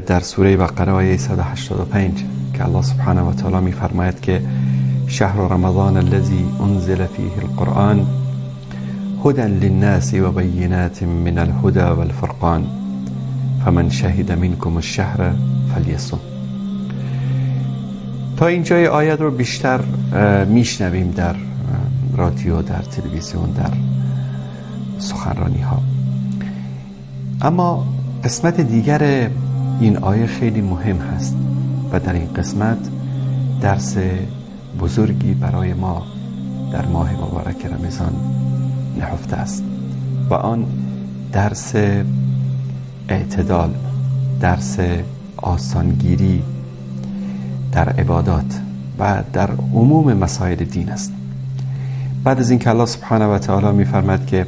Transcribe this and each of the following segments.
در سوره بقره آیه 185 که الله سبحانه و تعالی میفرماید که شهر رمضان الذي انزل فيه القرآن هدى للناس وبينات من الهدى والفرقان فمن شهد منكم الشهر فليصم. تا اینجای آیت رو بیشتر میشنویم در رادیو، در تلویزیون، در سخنرانی ها، اما قسمت دیگر این آیه خیلی مهم هست و در این قسمت درس بزرگی برای ما در ماه مبارک رمضان نهفته است و آن درس اعتدال، درس آسانگیری در عبادات و در عموم مسائل دین است. بعد از اینکه الله سبحانه و تعالی می‌فرماید که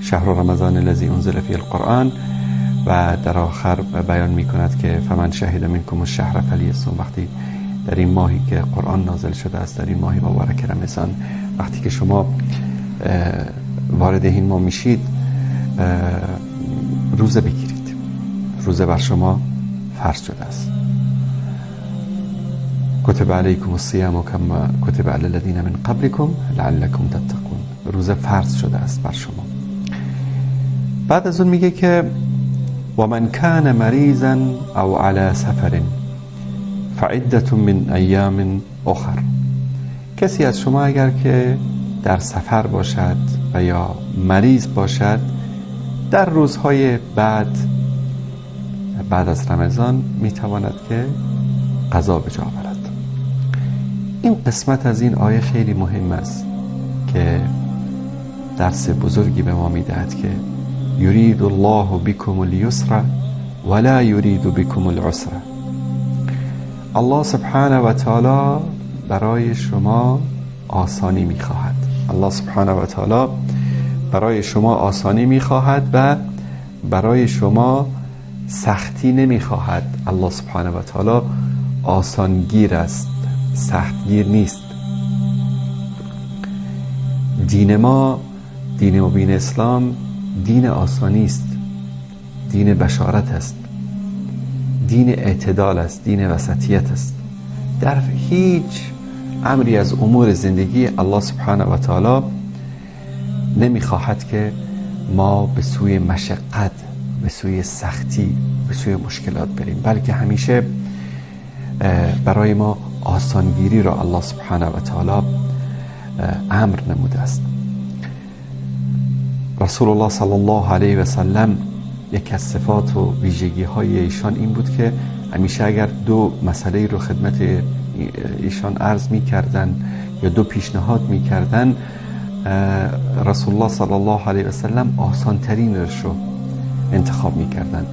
شهر رمضان الذی انزل فیه القرآن و در آخر بیان می‌کند که فمن شهد منکم الشهر فلیصم، وقتی در این ماهی که قرآن نازل شده است، در این ماه مبارک رمضان، وقتی که شما وارد این ماه میشید روزه بگیرید. روزه بر شما فرض شده است. کتب علیکم الصیام کما کتب علی الذین من قبلکم لعلکم تتقون. روزه فرض شده است بر شما. بعد از اون میگه که و من کان مریضا او علی سفر فعدة من ایام اخر. کسی از شما اگر که در سفر باشد و یا مریض باشد، در روزهای بعد از رمضان میتواند که قضا به جا آورد. این قسمت از این آیه خیلی مهم است که درس بزرگی به ما میدهد که یرید الله بكم اليسر ولا یرید بكم العسر. الله سبحانه و تعالی برای شما آسانی میخواهد. الله سبحانه و تعالی برای شما آسانی میخواهد و برای شما سختی نمیخواهد. الله سبحانه و تعالی آسانگیر است، سختگیر نیست. دین ما، دین مبین اسلام، دین آسانی است، دین بشارت است، دین اعتدال است، دین وسطیت است. در هیچ امری از امور زندگی الله سبحانه و تعالی نمیخواهد که ما به سوی مشقت، به سوی سختی، به سوی مشکلات بریم، بلکه همیشه برای ما آسانگیری را الله سبحانه و تعالی امر نموده است. رسول الله صلی الله علیه و سلم یک از صفات و ویژگی های ایشان این بود که همیشه اگر دو مسئله رو خدمت ایشان عرض می کردن یا دو پیشنهاد می کردن، رسول الله صلی الله علیه و سلم آسان ترینش رو انتخاب می کردن.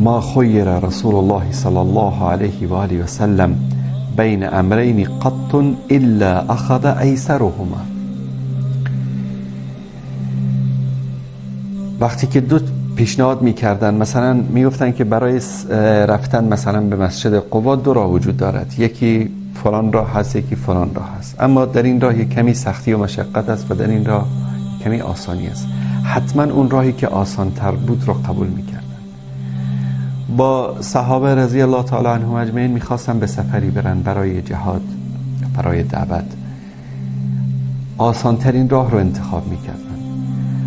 ما خیر رسول الله صلی الله علیه و آله و سلم بین امرین قط الا اخذ ایسرهما. وقتی که دو پیشنهاد میکردن، مثلا میگفتن که برای رفتن مثلا به مسجد قبا دو راه وجود دارد، یکی فلان راه هست، یکی فلان راه هست، اما در این راه کمی سختی و مشقت است و در این راه کمی آسانی است. حتما اون راهی که آسان تر بود را قبول میکردن. با صحابه رضی الله تعالی عنهم اجمعین میخواستن به سفری برن برای جهاد، برای دعوت، آسان ترین راه رو انتخاب میکردن.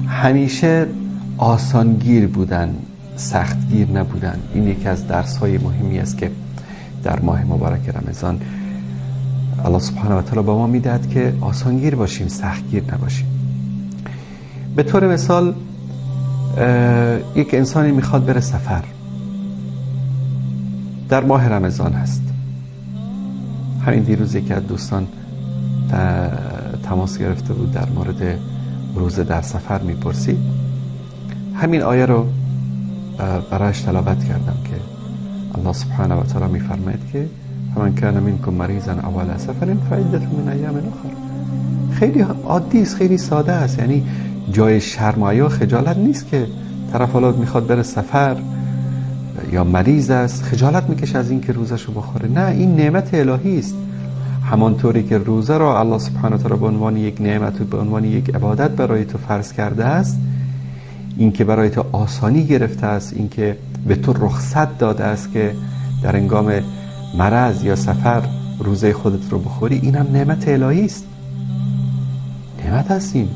همیشه آسانگیر بودن، سختگیر نبودن. این یکی از درس‌های مهمی است که در ماه مبارک رمضان الله سبحانه و تعالی به ما میدهد که آسانگیر باشیم، سختگیر نباشیم. به طور مثال یک انسانی میخواد بره سفر، در ماه رمضان هست. همین دیروز یکی از دوستان تماس گرفته بود در مورد روزه در سفر میپرسید. همین آیه رو برایش تلاوت کردم که الله سبحانه و تعالی میفرماید که فمن کان منکم مریضا او علی سفر فعدة من ایام اخر. خیلی عادی است، خیلی ساده است. یعنی جای شرم و حیا، خجالت نیست که طرف حالا میخواد بره سفر یا مریض است خجالت میکشه از این که روزشو بخوره. نه، این نعمت الهی است. همانطوری که روزه را الله سبحانه و تعالی به عنوان یک نعمت و به عنوان یک عبادت برای تو فرض کرده است، این که برای تو آسانی گرفته است، این که به تو رخصت داده است که در هنگام مرض یا سفر روزه خودت رو بخوری، این هم نعمت الهی است. نعمت است این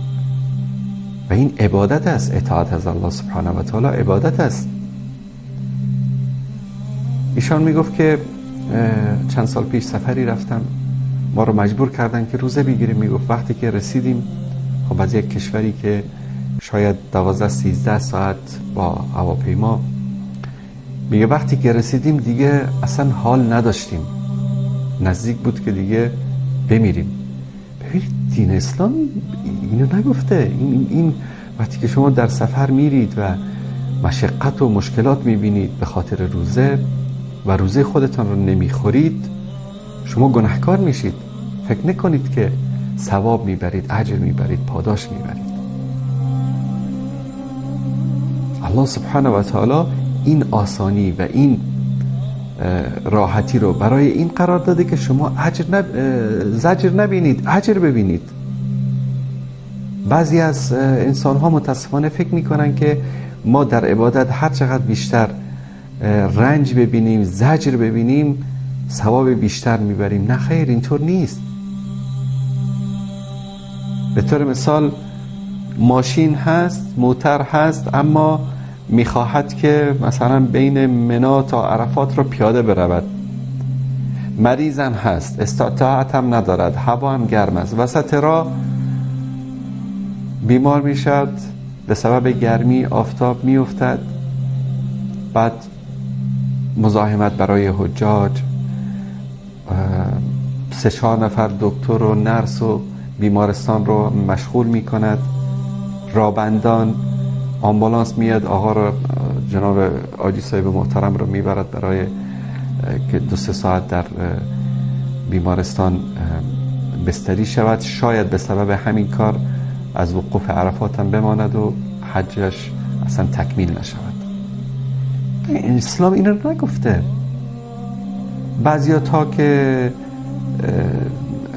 و این عبادت است. اطاعت از الله سبحانه و تعالی عبادت است. ایشان میگفت که چند سال پیش سفری رفتم، ما رو مجبور کردن که روزه بگیریم. میگفت وقتی که رسیدیم، خب از یک کشوری که شاید 12-13 ساعت با هواپیما، میگه وقتی که رسیدیم دیگه اصلا حال نداشتیم، نزدیک بود که دیگه بمیریم. ببینید دین اسلام اینو نگفته. این وقتی که شما در سفر میرید و مشقت و مشکلات میبینید به خاطر روزه و روزه خودتان رو نمیخورید، شما گناهکار میشید. فکر نکنید که ثواب میبرید، اجر میبرید، پاداش میبرید. الله سبحانه و تعالی این آسانی و این راحتی رو برای این قرار داده که شما زجر نبینید، اجر ببینید. بعضی از انسان ها متاسفانه فکر میکنن که ما در عبادت هر چقدر بیشتر رنج ببینیم، زجر ببینیم، ثواب بیشتر میبریم. نه خیر، اینطور نیست. به طور مثال ماشین هست، موتر هست، اما میخواهد که مثلا بین منی تا عرفات رو پیاده برود. مریضم هست، استطاعت هم ندارد، هوا هم گرم است، وسط راه بیمار میشد، به سبب گرمی آفتاب میافتد. بعد مزاحمت برای حجاج، 3-4 نفر دکتر و نرس و بیمارستان رو مشغول میکند. رابندان، آمبولانس میاد، آقا رو، جناب آجی صاحب محترم رو میبرد برای که 2-3 ساعت در بیمارستان بستری شود. شاید به سبب همین کار از وقوف عرفات هم بماند و حجش اصلا تکمیل نشود. اسلام این رو نگفته. بعضیا تا که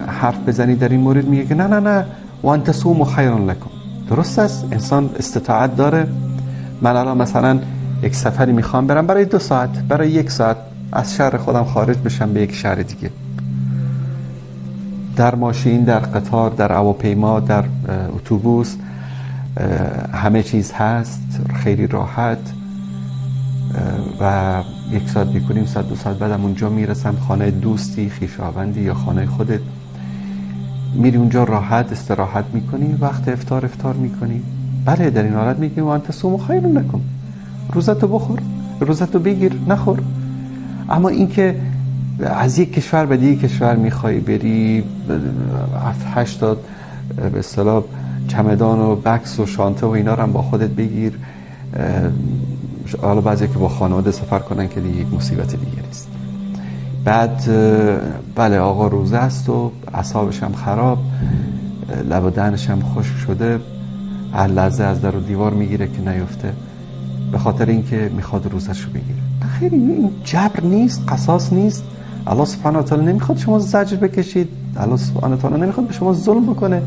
حرف بزنی در این مورد میگه که نه وان تصوموا خیر لکم. درست است، انسان استطاعت داره. من الان مثلا یک سفری میخوام برم برای 2 ساعت، برای 1 ساعت از شهر خودم خارج بشم به یک شهر دیگه، در ماشین، در قطار، در هواپیما، در اتوبوس، همه چیز هست، خیلی راحت و 1 ساعت بیکنیم، 100-2 ساعت بعدم اونجا میرسم، خانه دوستی، خویشاوندی یا خانه خودت. میری اونجا راحت استراحت میکنی، وقت افطار میکنی. بله، در این حالت میگیم وان تصوموا خیر لکم، روزتو بخور، روزتو بگیر، نخور. اما این که از یک کشور به دیگه کشور میخوای بری، 7-8 تا به اصطلاح چمدان و بکس و شانته و اینا رو هم با خودت بگیر. حالا بعضی که با خانواده سفر کنن که دیگه یک مصیبت دیگه است. بعد بله آقا روزه است و اعصابش هم خراب، لب و دهنش هم خشک شده، هر لحظه از در و دیوار میگیره که نیفته، به خاطر اینکه میخواد روزش رو بگیره. خیلی این جبر نیست، قصاص نیست. الله سبحانه و تعالی نمیخواد شما زجر بکشید، الله سبحانه و تعالی نمیخواد به شما ظلم بکنه.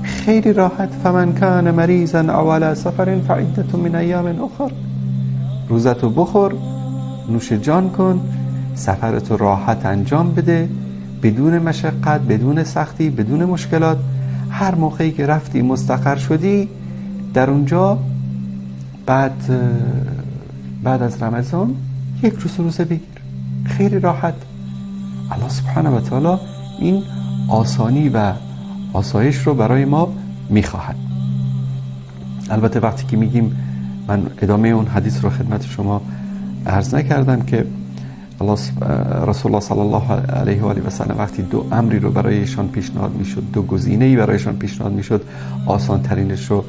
خیلی راحت، فمن کان مریضا او علی سفر فعدة من ایام اخر. روزتو بخور، نوش جان کن، سفرتو راحت انجام بده، بدون مشقت، بدون سختی، بدون مشکلات. هر موقعی که رفتی مستقر شدی در اونجا، بعد از رمضان 1 روز روزه بگیر، خیلی راحت. الله سبحانه و تعالی این آسانی و آسایش رو برای ما میخواهد. البته وقتی که میگیم، من ادامه اون حدیث رو خدمت شما عرض نکردم که رسول الله صلی الله علیه و آله و سلم وقتی 2 امری رو برایشان پیشنهاد میشد، 2 گزینه‌ای برایشان پیشنهاد میشد، آسان ترینش رو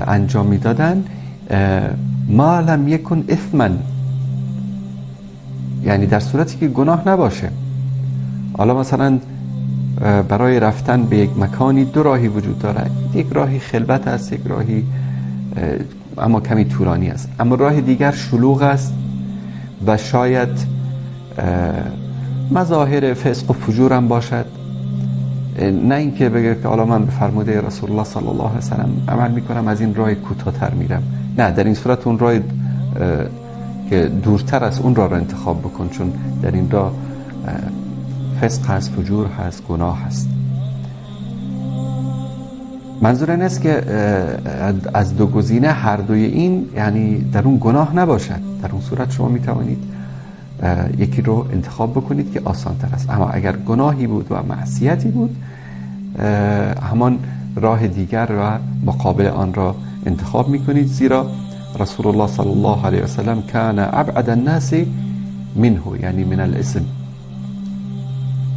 انجام میدادن. ما لم یکن اثما، یعنی در صورتی که گناه نباشه. حالا مثلا برای رفتن به یک مکانی 2 راهی وجود داره، یک راهی خلوت است، یک راهی اما کمی طولانی است، اما راه دیگر شلوغ است و شاید مظاهر فسق و فجور هم باشد. نه اینکه بگه که حالا من به فرموده رسول الله صلی الله علیه و سلم عمل میکنم، از این راه کوتاه‌تر میرم. نه، در این صورت اون راه که دورتر از اون راه را انتخاب بکن، چون در این راه فسق هست، فجور هست، گناه هست. منظور این است که از دو گزینه هر دوی این یعنی در اون گناه نباشد، در اون صورت شما می توانید یکی رو انتخاب بکنید که آسان تر است. اما اگر گناهی بود و معصیتی بود، همان راه دیگر و مقابل آن را انتخاب می کنید، زیرا رسول الله صلی الله علیه وسلم کان ابعد الناس منه، یعنی من الاسم.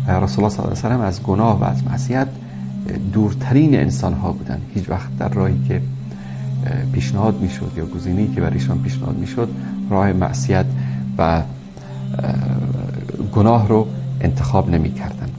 رسول الله صلی الله علیه وسلم از گناه و از معصیت دورترین انسان ها بودند. هیچ وقت در راهی که پیشنهاد میشد یا گزینه‌ای که برایشان پیشنهاد میشد راه معصیت و گناه رو انتخاب نمی کردن.